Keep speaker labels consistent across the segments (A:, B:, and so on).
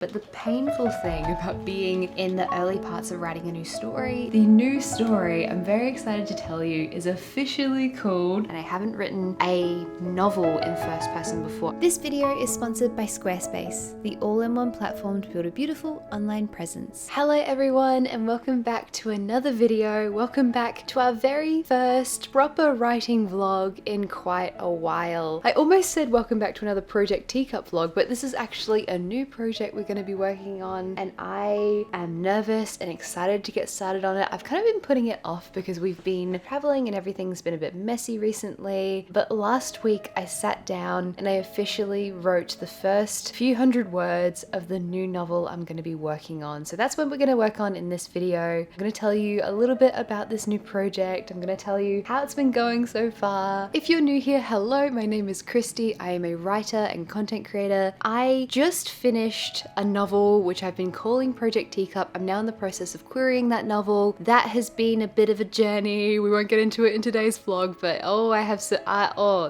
A: But the painful thing about being in the early parts of writing a new story, the new story I'm very excited to tell you is officially called, and I haven't written a novel in first person before. This video is sponsored by Squarespace, the all-in-one platform to build a beautiful online presence. Hello everyone and welcome back to another video. Welcome back to our very first proper writing vlog in quite a while. I almost said welcome back to another Project Teacup vlog, but this is actually a new project we're going to be working on and I am nervous and excited to get started on it. I've kind of been putting it off because we've been traveling and everything's been a bit messy recently, but last week I sat down and I officially wrote the first few hundred words of the new novel I'm going to be working on. So that's what we're going to work on in this video. I'm going to tell you a little bit about this new project. I'm going to tell you how it's been going so far. If you're new here, hello, my name is Christy. I am a writer and content creator. I just finished a novel which I've been calling Project Teacup. I'm now in the process of querying that novel. That has been a bit of a journey. We won't get into it in today's vlog, but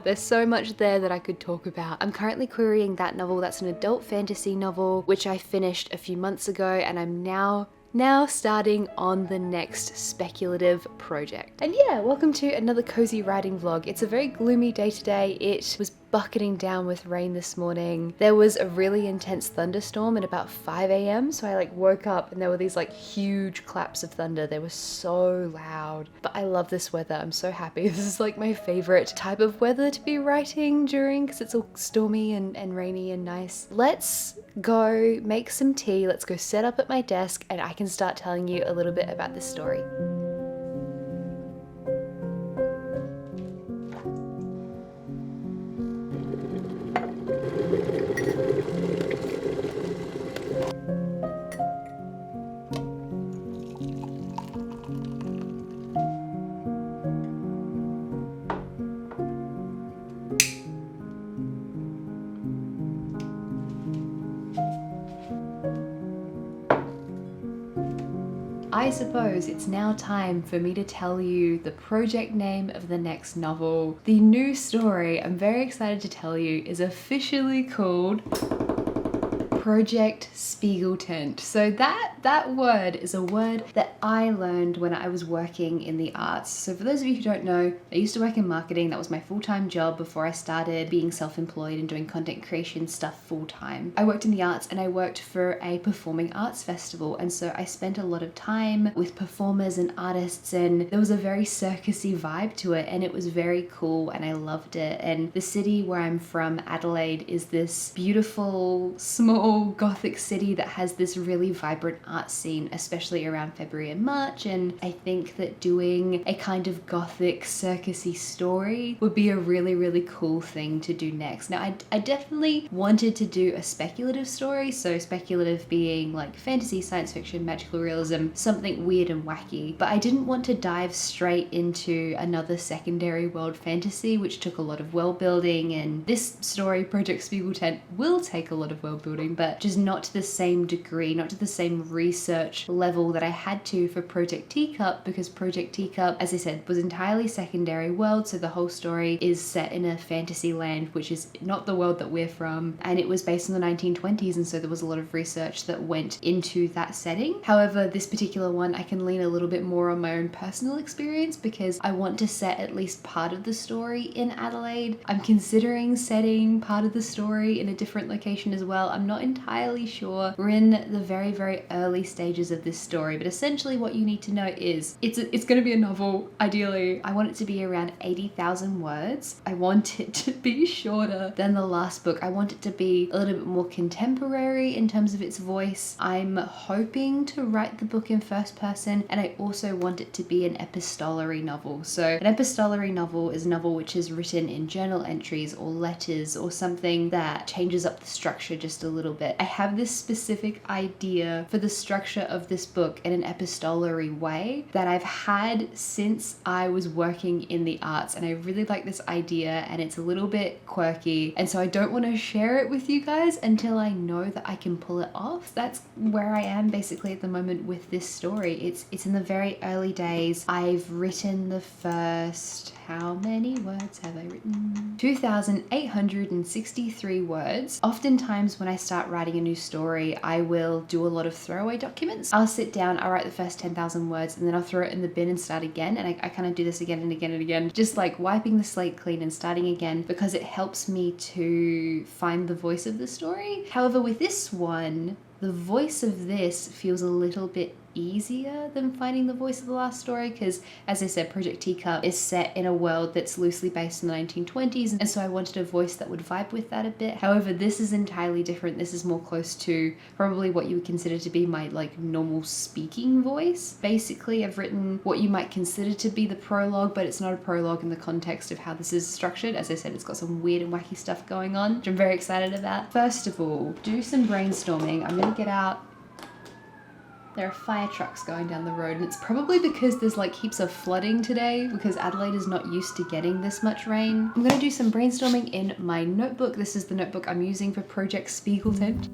A: there's so much there that I could talk about. I'm currently querying that novel. That's an adult fantasy novel which I finished a few months ago, and I'm now starting on the next speculative project. And yeah, welcome to another cozy writing vlog. It's a very gloomy day today. It was bucketing down with rain this morning. There was a really intense thunderstorm at about 5 a.m. So I woke up and there were these huge claps of thunder. They were so loud. But I love this weather. I'm so happy. This is my favorite type of weather to be writing during because it's all stormy and rainy and nice. Let's go make some tea. Let's go set up at my desk and I can start telling you a little bit about this story. I suppose it's now time for me to tell you the project name of the next novel. The new story I'm very excited to tell you is officially called Project Spiegeltent. So that word is a word that I learned when I was working in the arts. So for those of you who don't know, I used to work in marketing. That was my full-time job before I started being self-employed and doing content creation stuff full-time. I worked in the arts and I worked for a performing arts festival, and so I spent a lot of time with performers and artists, and there was a very circusy vibe to it, and it was very cool and I loved it. And the city where I'm from, Adelaide, is this beautiful small Gothic city that has this really vibrant art scene, especially around February and March, and I think that doing a kind of Gothic circusy story would be a really, really cool thing to do next. Now, I definitely wanted to do a speculative story, so speculative being fantasy, science fiction, magical realism, something weird and wacky, but I didn't want to dive straight into another secondary world fantasy, which took a lot of world building, and this story, Project Spiegeltent, will take a lot of world building, but just not to the same degree, not to the same research level that I had to for Project Teacup, because Project Teacup, as I said, was entirely secondary world, so the whole story is set in a fantasy land, which is not the world that we're from, and it was based in the 1920s, and so there was a lot of research that went into that setting. However, this particular one, I can lean a little bit more on my own personal experience because I want to set at least part of the story in Adelaide. I'm considering setting part of the story in a different location as well. I'm not entirely sure. We're in the very, very early stages of this story, but essentially what you need to know is it's going to be a novel. Ideally, I want it to be around 80,000 words. I want it to be shorter than the last book. I want it to be a little bit more contemporary in terms of its voice. I'm hoping to write the book in first person, and I also want it to be an epistolary novel. So an epistolary novel is a novel which is written in journal entries or letters or something that changes up the structure just a little bit. I have this specific idea for the structure of this book in an epistolary way that I've had since I was working in the arts, and I really like this idea, and it's a little bit quirky, and so I don't want to share it with you guys until I know that I can pull it off. That's where I am basically at the moment with this story. It's in the very early days. I've written the first, how many words have I written? 2,863 words. Oftentimes when I start start writing a new story, I will do a lot of throwaway documents. I'll sit down, I'll write the first 10,000 words, and then I'll throw it in the bin and start again. And I kind of do this again and again and again, just like wiping the slate clean and starting again, because it helps me to find the voice of the story. However, with this one, the voice of this feels a little bit easier than finding the voice of the last story, because as I said, Project Teacup is set in a world that's loosely based in the 1920s, and so I wanted a voice that would vibe with that a bit. However, this is entirely different. This is more close to probably what you would consider to be my like normal speaking voice. Basically, I've written what you might consider to be the prologue, but it's not a prologue in the context of how this is structured. As I said, it's got some weird and wacky stuff going on, which I'm very excited about. First of all, do some brainstorming. I'm gonna get out. There are fire trucks going down the road, and it's probably because there's like heaps of flooding today, because Adelaide is not used to getting this much rain. I'm gonna do some brainstorming in my notebook. This is the notebook I'm using for Project Spiegeltent.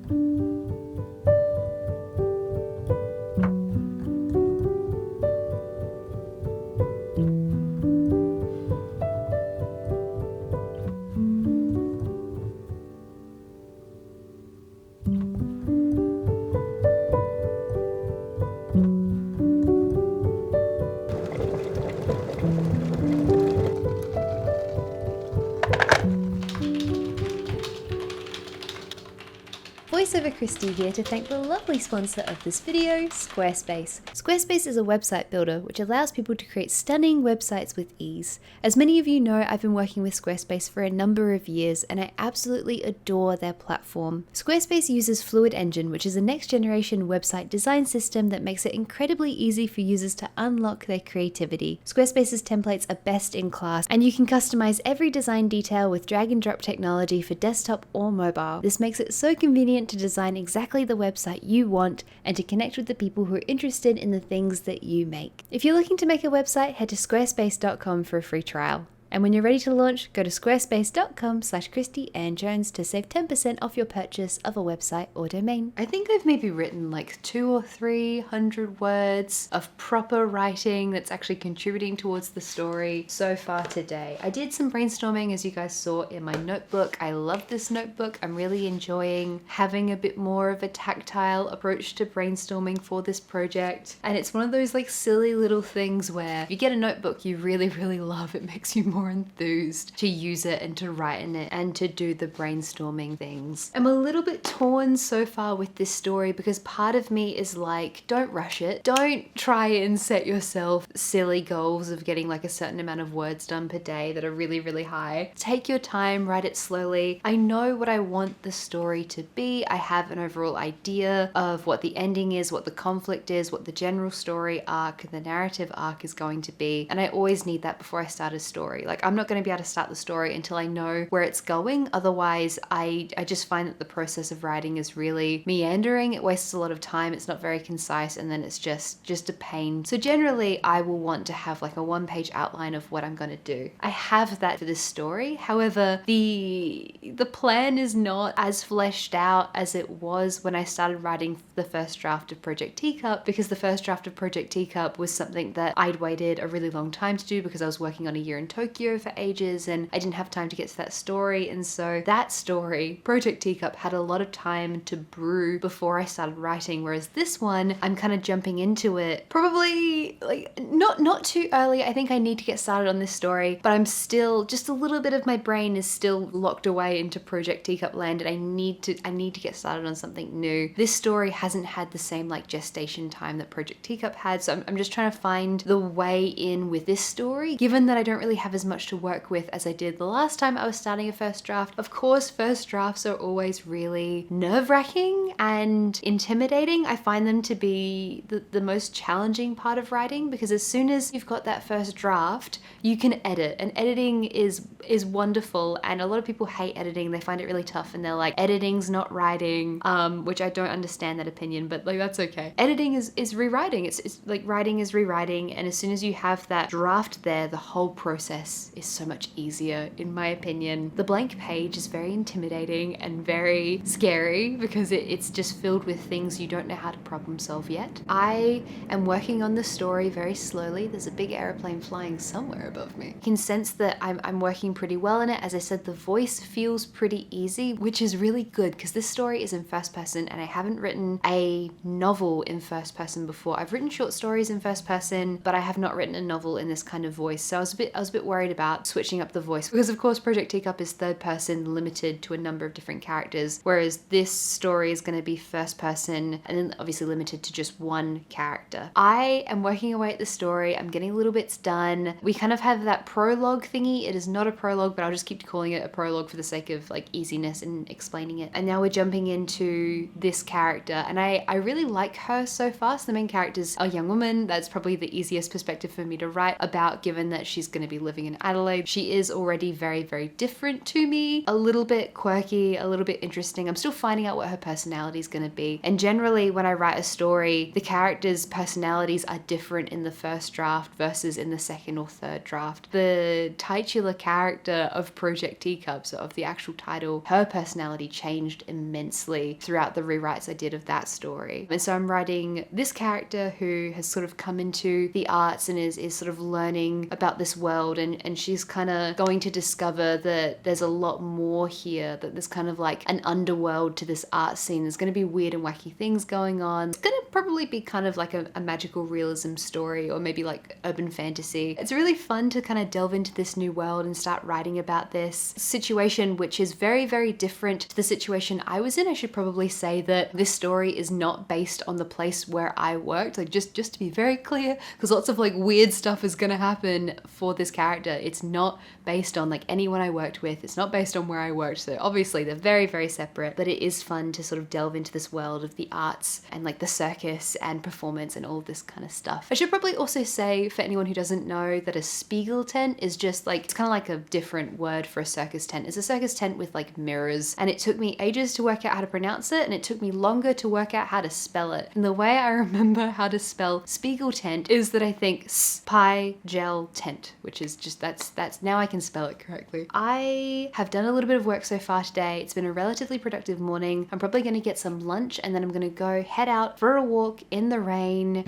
A: Voiceover Christy here to thank the lovely sponsor of this video, Squarespace. Squarespace is a website builder which allows people to create stunning websites with ease. As many of you know, I've been working with Squarespace for a number of years and I absolutely adore their platform. Squarespace uses Fluid Engine, which is a next generation website design system that makes it incredibly easy for users to unlock their creativity. Squarespace's templates are best in class, and you can customize every design detail with drag and drop technology for desktop or mobile. This makes it so convenient to design exactly the website you want and to connect with the people who are interested in the things that you make. If you're looking to make a website, head to squarespace.com for a free trial. And when you're ready to launch, go to squarespace.com/ChristyAnnJones to save 10% off your purchase of a website or domain. I think I've maybe written like 200 or 300 words of proper writing that's actually contributing towards the story so far today. I did some brainstorming, as you guys saw in my notebook. I love this notebook. I'm really enjoying having a bit more of a tactile approach to brainstorming for this project. And it's one of those like silly little things where if you get a notebook you really, really love, it makes you more enthused to use it and to write in it and to do the brainstorming things. I'm a little bit torn so far with this story because part of me is like, don't rush it. Don't try and set yourself silly goals of getting like a certain amount of words done per day that are really, really high. Take your time, write it slowly. I know what I want the story to be. I have an overall idea of what the ending is, what the conflict is, what the general story arc, the narrative arc is going to be. And I always need that before I start a story. Like, I'm not going to be able to start the story until I know where it's going. Otherwise, I just find that the process of writing is really meandering. It wastes a lot of time. It's not very concise, and then it's just a pain. So generally, I will want to have like a one-page outline of what I'm going to do. I have that for this story. However, the plan is not as fleshed out as it was when I started writing the first draft of Project Teacup, because the first draft of Project Teacup was something that I'd waited a really long time to do because I was working on a year in Tōkyō for ages and I didn't have time to get to that story. And so that story, Project Teacup, had a lot of time to brew before I started writing, whereas this one, I'm kind of jumping into it probably like not too early. I think I need to get started on this story, but I'm still, just a little bit of my brain is still locked away into Project Teacup land, and I need to get started on something new. This story hasn't had the same like gestation time that Project Teacup had, so I'm just trying to find the way in with this story, given that I don't really have as much to work with as I did the last time I was starting a first draft. Of course, first drafts are always really nerve-wracking and intimidating. I find them to be the most challenging part of writing, because as soon as you've got that first draft, you can edit, and editing is wonderful. And a lot of people hate editing. They find it really tough, and they're like, editing's not writing, which I don't understand that opinion, but like, that's okay. Editing is rewriting. It's like writing is rewriting, and as soon as you have that draft there, the whole process is so much easier, in my opinion. The blank page is very intimidating and very scary because it's just filled with things you don't know how to problem solve yet. I am working on the story very slowly. There's a big airplane flying somewhere above me. You can sense that I'm working pretty well in it. As I said, the voice feels pretty easy, which is really good because this story is in first person and I haven't written a novel in first person before. I've written short stories in first person, but I have not written a novel in this kind of voice. So I was a bit worried about switching up the voice because of course Project Teacup is third person, limited to a number of different characters, whereas this story is going to be first person and then obviously limited to just one character. I am working away at the story. I'm getting little bits done. We kind of have that prologue thingy. It is not a prologue, but I'll just keep calling it a prologue for the sake of like easiness in explaining it. And now we're jumping into this character and I really like her so far. So the main character is a young woman. That's probably the easiest perspective for me to write about, given that she's going to be living in Adelaide. She is already very, very different to me. A little bit quirky, a little bit interesting. I'm still finding out what her personality is going to be. And generally when I write a story, the characters' personalities are different in the first draft versus in the second or third draft. The titular character of Project Teacup, so of the actual title, her personality changed immensely throughout the rewrites I did of that story. And so I'm writing this character who has sort of come into the arts and is sort of learning about this world, and she's kind of going to discover that there's a lot more here, that there's kind of like an underworld to this art scene. There's going to be weird and wacky things going on. It's going to probably be kind of like a magical realism story or maybe like urban fantasy. It's really fun to kind of delve into this new world and start writing about this situation, which is very, very different to the situation I was in. I should probably say that this story is not based on the place where I worked, like just to be very clear, because lots of like weird stuff is going to happen for this character. It's not based on like anyone I worked with. It's not based on where I worked. So obviously they're very, very separate, but it is fun to sort of delve into this world of the arts and like the circus and performance and all of this kind of stuff. I should probably also say, for anyone who doesn't know, that a Spiegeltent is just like, it's kind of like a different word for a circus tent. It's a circus tent with like mirrors, and it took me ages to work out how to pronounce it, and it took me longer to work out how to spell it. And the way I remember how to spell Spiegeltent is that I think Spiegeltent tent, which is just, that's now I can spell it correctly. I have done a little bit of work so far today. It's been a relatively productive morning. I'm probably going to get some lunch and then I'm going to go head out for a walk in the rain.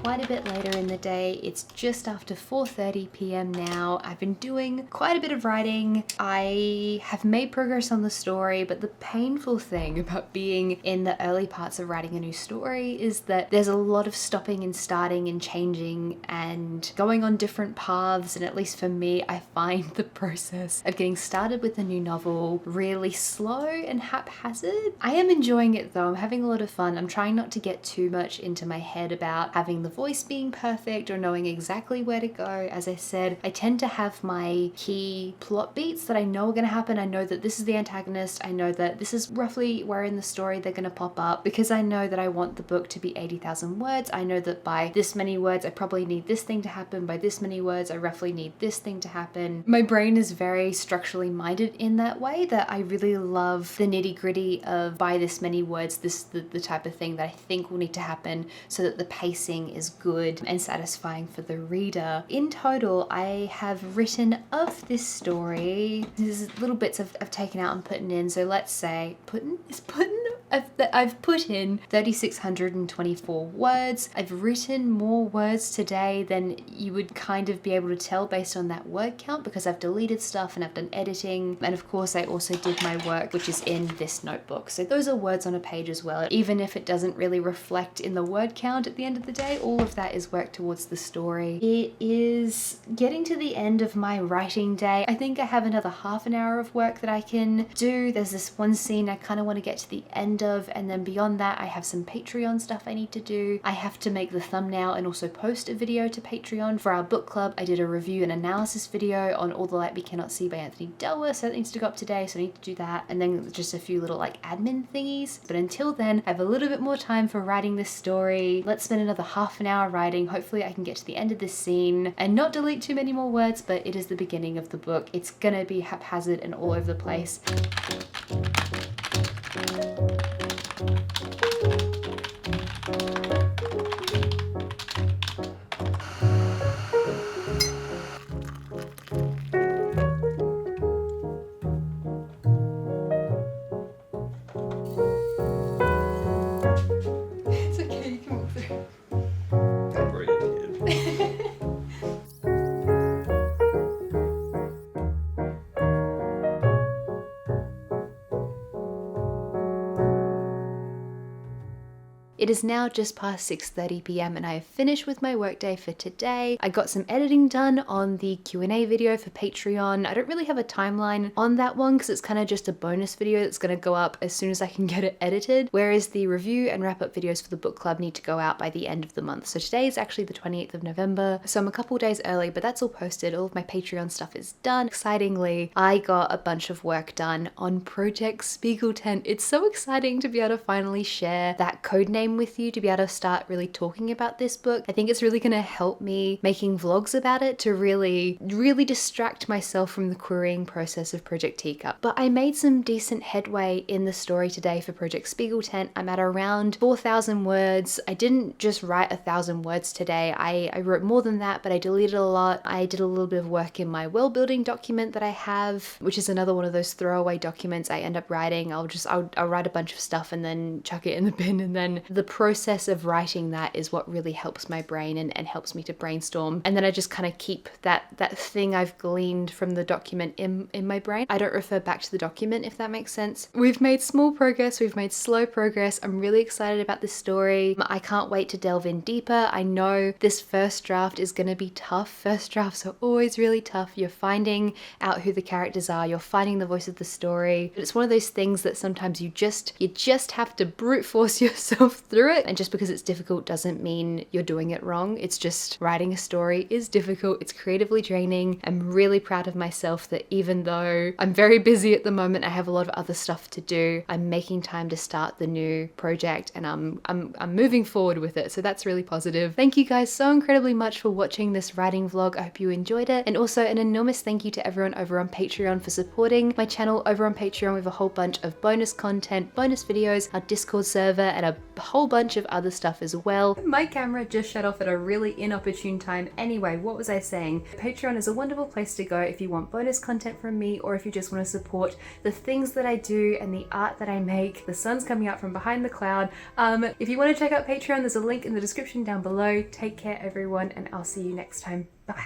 A: Quite a bit later in the day. It's just after 4:30 p.m. now. I've been doing quite a bit of writing. I have made progress on the story, but the painful thing about being in the early parts of writing a new story is that there's a lot of stopping and starting and changing and going on different paths, and at least for me, I find the process of getting started with a new novel really slow and haphazard. I am enjoying it though. I'm having a lot of fun. I'm trying not to get too much into my head about having having the voice being perfect or knowing exactly where to go. As I said, I tend to have my key plot beats that I know are going to happen. I know that this is the antagonist. I know that this is roughly where in the story they're going to pop up, because I know that I want the book to be 80,000 words. I know that by this many words I probably need this thing to happen. By this many words I roughly need this thing to happen. My brain is very structurally minded in that way, that I really love the nitty-gritty of by this many words, this the type of thing that I think will need to happen so that the pacing is good and satisfying for the reader. In total, I have written of this story, there's little bits I've taken out and putting in, so let's say I've put in 3,624 words. I've written more words today than you would kind of be able to tell based on that word count, because I've deleted stuff and I've done editing, and of course I also did my work, which is in this notebook. So those are words on a page as well. Even if it doesn't really reflect in the word count at the end of the day, all of that is work towards the story. It is getting to the end of my writing day. I think I have another half an hour of work that I can do. There's this one scene I kind of want to get to the end of, and then beyond that I have some Patreon stuff I need to do. I have to make the thumbnail and also post a video to Patreon for our book club. I did a review and analysis video on All the Light We Cannot See by Anthony Delwer, so that needs to go up today, so I need to do that, and then just a few little like admin thingies. But until then, I have a little bit more time for writing this story. Let's spend another half an hour writing. Hopefully I can get to the end of this scene and not delete too many more words, but it is the beginning of the book. It's gonna be haphazard and all over the place. It's okay, you can walk through.
B: I'm very good.
A: It is now just past 6:30 p.m. and I have finished with my workday for today. I got some editing done on the Q&A video for Patreon. I don't really have a timeline on that one because it's kind of just a bonus video that's going to go up as soon as I can get it edited, whereas the review and wrap-up videos for the book club need to go out by the end of the month. So today is actually the 28th of November, so I'm a couple days early, but that's all posted. All of my Patreon stuff is done. Excitingly, I got a bunch of work done on Project Spiegeltent. It's so exciting to be able to finally share that codename with you, to be able to start really talking about this book. I think it's really going to help me making vlogs about it to really distract myself from the querying process of Project Teacup. But I made some decent headway in the story today for Project Spiegeltent. I'm at around 4,000 words. I didn't just write 1,000 words today. I wrote more than that, but I deleted a lot. I did a little bit of work in my world building document that I have, which is another one of those throwaway documents I end up writing. I'll write a bunch of stuff and then chuck it in the bin, and then the process of writing that is what really helps my brain and helps me to brainstorm. And then I just kind of keep that thing I've gleaned from the document in my brain. I don't refer back to the document, if that makes sense. We've made small progress, we've made slow progress. I'm really excited about this story. I can't wait to delve in deeper. I know this first draft is going to be tough. First drafts are always really tough. You're finding out who the characters are, you're finding the voice of the story. But it's one of those things that sometimes you just have to brute force yourself through it. And just because it's difficult doesn't mean you're doing it wrong. It's just writing a story is difficult. It's creatively draining. I'm really proud of myself that even though I'm very busy at the moment, I have a lot of other stuff to do, I'm making time to start the new project, and I'm moving forward with it. So that's really positive. Thank you guys so incredibly much for watching this writing vlog. I hope you enjoyed it. And also an enormous thank you to everyone over on Patreon for supporting my channel. Over on Patreon, we have a whole bunch of bonus content, bonus videos, our Discord server, and a whole bunch of other stuff as well. My camera just shut off at a really inopportune time. Anyway, what was I saying? Patreon is a wonderful place to go if you want bonus content from me, or if you just want to support the things that I do and the art that I make. The sun's coming out from behind the cloud. If you want to check out Patreon, there's a link in the description down below. Take care everyone, and I'll see you next time. Bye.